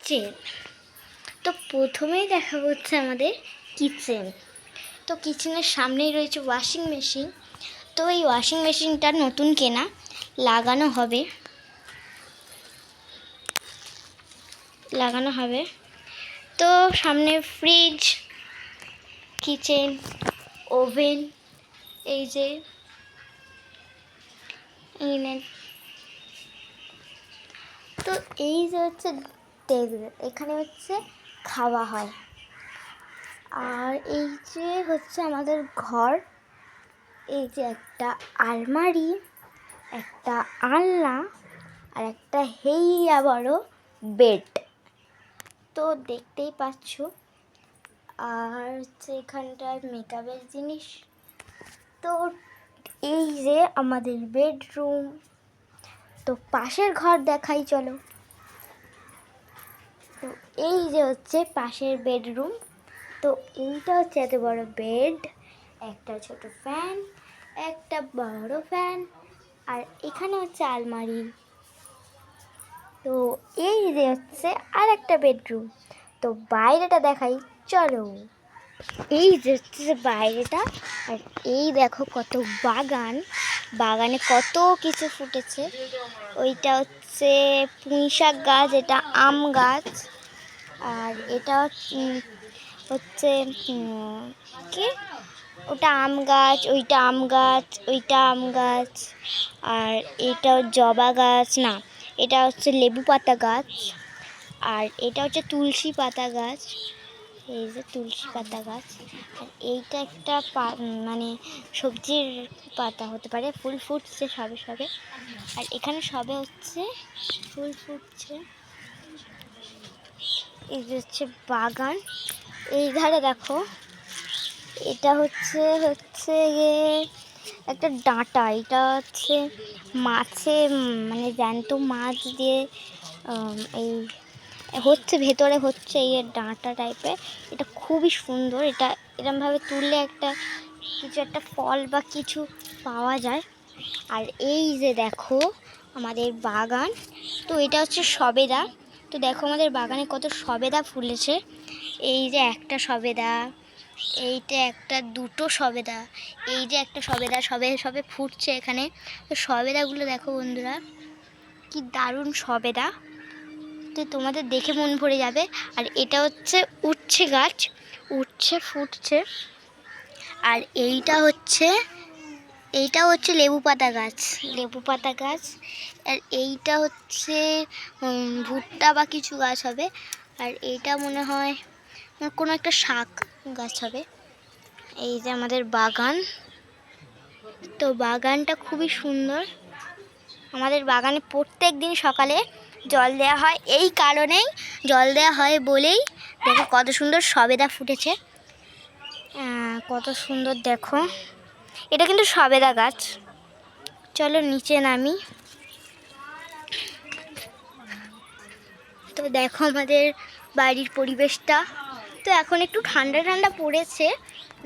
Kitchen. তো প্রথমেই দেখা হচ্ছে আমাদের কিচেন। তো কিচেনের সামনেই রয়েছে ওয়াশিং মেশিন। তো এই ওয়াশিং মেশিনটা নতুন কেনা, লাগানো হবে। তো সামনে ফ্রিজ, কিচেন, ওভেন, এই যে তো এই যে হচ্ছে টেবিল, এখানে হচ্ছে খাওয়া হয়। আর এই যে হচ্ছে আমাদের ঘর, এই যে একটা আলমারি, একটা আলনা, আর একটা হেইয়া বড় বেড। তো দেখতেই পাচ্ছ। আর হচ্ছে এখানটায় মেকআপের জিনিস। তো এই যে আমাদের বেডরুম। তো পাশের ঘর দেখাই চলো। তো এই যে হচ্ছে পাশের বেডরুম। তো এইটা হচ্ছে এত বড় বেড, একটা ছোট ফ্যান, একটা বড় ফ্যান, আর এখানে হচ্ছে আলমারি। তো এই যে হচ্ছে আর একটা বেডরুম। তো বাইরেটা দেখাই চলো। এই যে হচ্ছে বাইরেটা, আর এই দেখো কত বাগান, বাগানে কত কিছু ফুটেছে। ওইটা হচ্ছে পুঁইশাক গাছ, এটা আম গাছ, আর এটা হচ্ছে কি, ওটা আম গাছ, ওইটা আম গাছ, ওইটা আম গাছ, আর এটা জবা গাছ না, এটা হচ্ছে লেবু পাতা গাছ, আর এটা হচ্ছে তুলসী পাতা গাছ। এই যে তুলসী পাতা গাছ। আর এইটা একটা মানে সবজির পাতা হতে পারে, ফুল ফুটছে সবে সবে। আর এখানে সবে হচ্ছে ফুল ফুটছে। এই যে হচ্ছে বাগান। এই ধারে দেখো, এটা হচ্ছে একটা ডাঁটা, এটা হচ্ছে মাছে মানে জ্যান্ত মাছ দিয়ে এই হচ্ছে, ভেতরে হচ্ছে এই ডাঁটা টাইপের। এটা খুবই সুন্দর, এটা এরমভাবে তুললে কিছু একটা ফল বা কিছু পাওয়া যায়। আর এই যে দেখো আমাদের বাগান। তো এটা হচ্ছে সবেদা। তো দেখো আমাদের বাগানে কত সবেদা ফুলেছে। এই যে একটা সবেদা, এইটা একটা, দুটো সবেদা, এই যে একটা সবেদা, সবে ফুটছে এখানে। তো সবেদাগুলো দেখো বন্ধুরা, কি দারুণ সবেদা। তো তোমাদের দেখে মন ভরে যাবে। আর এটা হচ্ছে উচ্ছে গাছ, উচ্ছে ফুটছে। আর এইটা হচ্ছে লেবু পাতা গাছ, আর এইটা হচ্ছে ভুট্টা বা কিছু গাছ হবে। আর এইটা মনে হয় কোনো একটা শাক গাছ হবে। এই যে আমাদের বাগান। তো বাগানটা খুবই সুন্দর। আমাদের বাগানে প্রত্যেক দিন সকালে জল দেওয়া হয়, এই কারণেই জল দেওয়া হয় বলেই দেখো কত সুন্দর সবেদা ফুটেছে, কত সুন্দর দেখো। এটা কিন্তু সবেদা গাছ। চলো নিচে নামি। তো দেখো আমাদের বাড়ির পরিবেশটা। তো এখন একটু ঠান্ডা ঠান্ডা পড়েছে।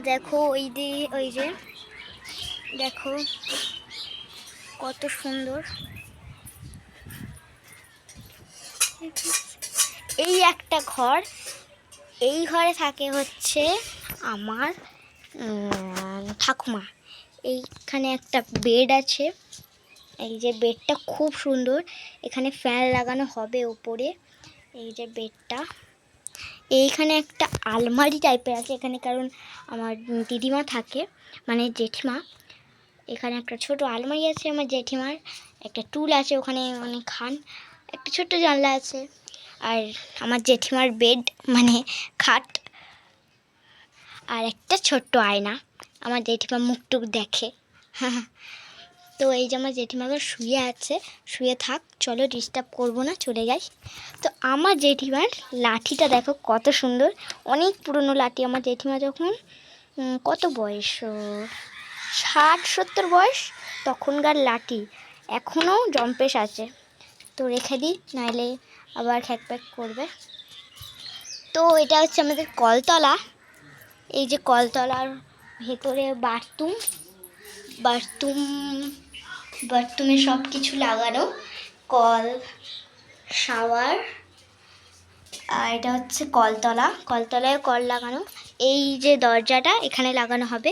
দেখো ওই যে দেখো কত সুন্দর। এই একটা ঘর, এই ঘরে থাকে হচ্ছে আমার ঠাকুমা। এইখানে একটা বেড আছে, এই যে বেডটা খুব সুন্দর। এখানে ফ্যান লাগানো হবে ওপরে। এই যে বেডটা, এইখানে একটা আলমারি টাইপের আছে এখানে, কারণ আমার দিদিমা থাকে, মানে জেঠিমা। এখানে একটা ছোট আলমারি আছে আমার জেঠিমার, একটা টুল আছে ওখানে অনেক খান, একটা ছোট্ট জানলা আছে। আর আমার জেঠিমার বেড মানে খাট, আর একটা ছোট্ট আয়না, আমার জেঠিমা মুখটুক দেখে। তো এই যে আমার জেঠিমা শুয়ে আছে, শুয়ে থাক, চলো ডিস্টার্ব করবো না, চলে যাই। তো আমার জেঠিমার লাঠিটা দেখো কত সুন্দর, অনেক পুরনো লাঠি। আমার জেঠিমা যখন কত বয়স, 60-70 বয়স, তখনকার লাঠি, এখনও জম্পেশ আছে। তো রেখে দিই, নাহলে আবার খ্যাকপ্যাক করবে। তো এটা হচ্ছে আমাদের কলতলা। এই যে কলতলার ভেতরে বাথরুমে সব কিছু লাগানো, কল, শাওয়ার, আর এটা হচ্ছে কলতলা, কলতলায় কল লাগানো। এই যে দরজাটা এখানে লাগানো হবে।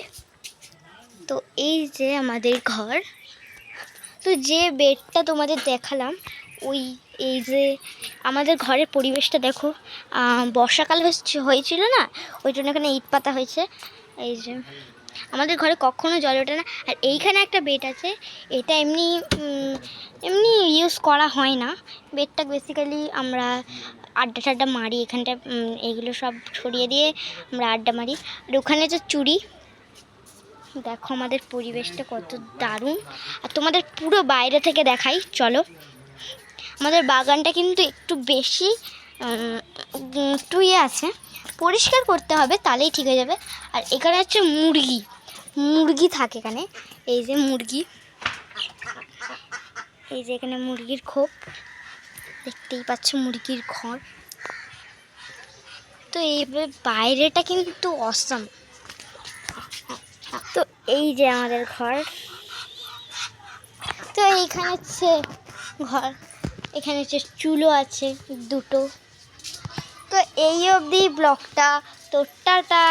তো এই যে আমাদের ঘর। তো যে বেডটা তোমাদের দেখালাম, ওই এই যে আমাদের ঘরের পরিবেশটা দেখো। বর্ষাকাল হয়েছিল না, ওই জন্য এখানে ইট পাতা হয়েছে। এই যে আমাদের ঘরে কখনো জল ওঠে না। আর এইখানে একটা বেড আছে, এটা এমনি এমনি ইউজ করা হয় না। বেডটা বেসিক্যালি আমরা আড্ডা টাড্ডা মারি এখানটা, এইগুলো সব সরিয়ে দিয়ে আমরা আড্ডা মারি। আর ওখানে যে চুড়ি, দেখো আমাদের পরিবেশটা কত দারুণ। আর তোমাদের পুরো বাইরে থেকে দেখাই চলো। আমাদের বাগানটা কিন্তু একটু বেশি টুয়ে আছে, পরিষ্কার করতে হবে তাহলেই ঠিক হয়ে যাবে। আর এখানে হচ্ছে মুরগি, মুরগি থাকে এখানে। এই যে মুরগি, এই যে এখানে মুরগির খোপ, দেখতেই পাচ্ছ মুরগির ঘর। তো এইভাবে বাইরেটা কিন্তু অসাম। তো এই যে আমাদের ঘর। তো এইখানে হচ্ছে ঘর, এখানে হচ্ছে চুলো আছে দুটো। তো এই অবধি ব্লগটা। তো টাটা।